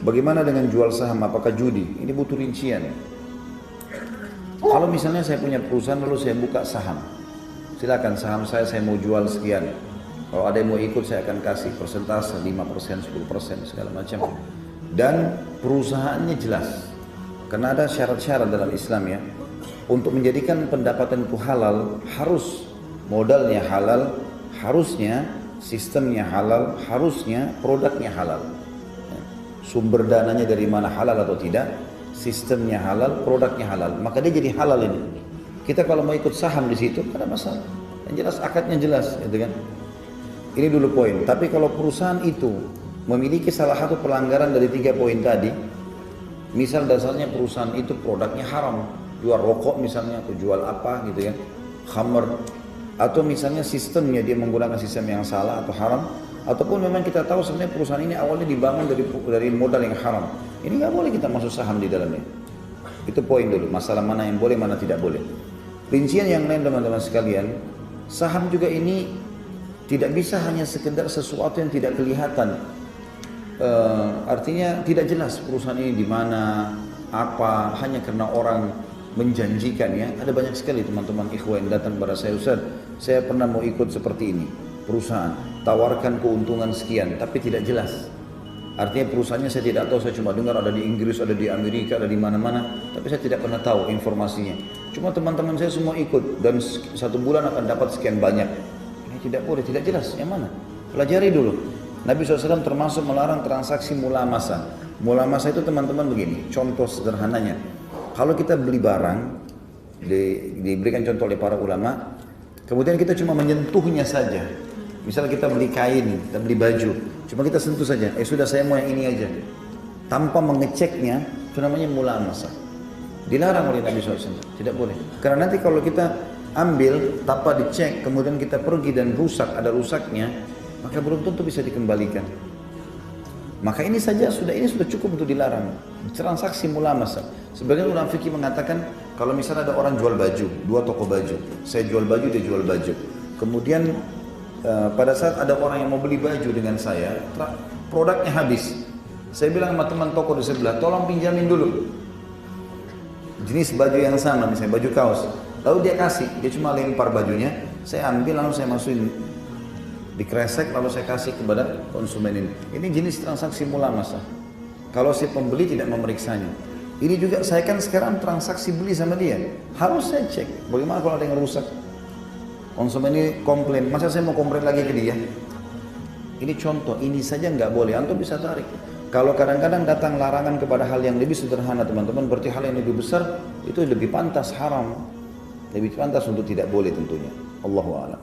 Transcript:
Bagaimana dengan jual saham? Apakah judi? Ini butuh rincian. Kalau misalnya saya punya perusahaan lalu saya buka saham, silakan saham saya mau jual sekian. Kalau ada yang mau ikut saya akan kasih persentase 5%, 10% segala macam. Dan perusahaannya jelas. Karena ada syarat-syarat dalam Islam ya. Untuk menjadikan pendapatan itu halal, harus modalnya halal, harusnya sistemnya halal, harusnya produknya halal. Sumber dananya dari mana, halal atau tidak, sistemnya halal, produknya halal. Maka dia jadi halal ini. Kita kalau mau ikut saham di situ, tidak ada masalah. Yang jelas akadnya jelas, gitu kan. Ini dulu poin. Tapi kalau perusahaan itu memiliki salah satu pelanggaran dari 3 poin tadi, misal dasarnya perusahaan itu produknya haram, jual rokok misalnya atau jual apa gitu ya, khamr, atau misalnya sistemnya dia menggunakan sistem yang salah atau haram, ataupun memang kita tahu sebenarnya perusahaan ini awalnya dibangun dari modal yang haram, ini nggak boleh kita masuk saham di dalamnya. Itu poin dulu, masalah mana yang boleh, mana tidak boleh. Rincian yang lain teman-teman sekalian, saham juga ini tidak bisa hanya sekedar sesuatu yang tidak kelihatan. Artinya tidak jelas perusahaan ini di mana, apa, hanya karena orang menjanjikan ya. Ada banyak sekali teman-teman ikhwan yang datang kepada saya, Ustaz, saya pernah mau ikut seperti ini, perusahaan tawarkan keuntungan sekian, tapi tidak jelas. Artinya perusahaannya saya tidak tahu, saya cuma dengar ada di Inggris, ada di Amerika, ada di mana-mana, tapi saya tidak pernah tahu informasinya. Cuma teman-teman saya semua ikut dan 1 bulan akan dapat sekian banyak. Tidak boleh, tidak jelas yang mana. Pelajari dulu. Nabi SAW termasuk melarang transaksi mulamasa. Mulamasa itu teman-teman begini, contoh sederhananya. Kalau kita beli barang, diberikan contoh oleh para ulama, kemudian kita cuma menyentuhnya saja. Misal kita beli kain, kita beli baju, cuma kita sentuh saja, sudah saya mau yang ini aja. Tanpa mengeceknya, itu namanya mulamasa. Dilarang oleh Nabi SAW, tidak boleh. Karena nanti kalau kita ambil tanpa dicek, kemudian kita pergi dan rusak, ada rusaknya, maka belum tentu bisa dikembalikan. Maka ini sudah cukup untuk dilarang. Transaksi mulamasa. Sebagian ulama fikih mengatakan kalau misalnya ada orang jual baju, 2 toko baju, saya jual baju, dia jual baju. Kemudian pada saat ada orang yang mau beli baju dengan saya, produknya habis. Saya bilang sama teman toko di sebelah, tolong pinjamin dulu jenis baju yang sama, misalnya baju kaos. Lalu dia kasih, dia cuma lempar bajunya, saya ambil lalu saya masukin di kresek, lalu saya kasih kepada konsumen ini. Ini jenis transaksi mulamasa. Kalau si pembeli tidak memeriksanya. Ini juga saya kan sekarang transaksi beli sama dia, harus saya cek. Bagaimana kalau ada yang rusak? Konsumen ini komplain, masa saya mau komplain lagi ke dia? Ini contoh, ini saja nggak boleh, antum bisa tarik. Kalau kadang-kadang datang larangan kepada hal yang lebih sederhana teman-teman, berarti hal yang lebih besar itu lebih pantas haram. Lebih pantas untuk tidak boleh tentunya. Allahu a'lam.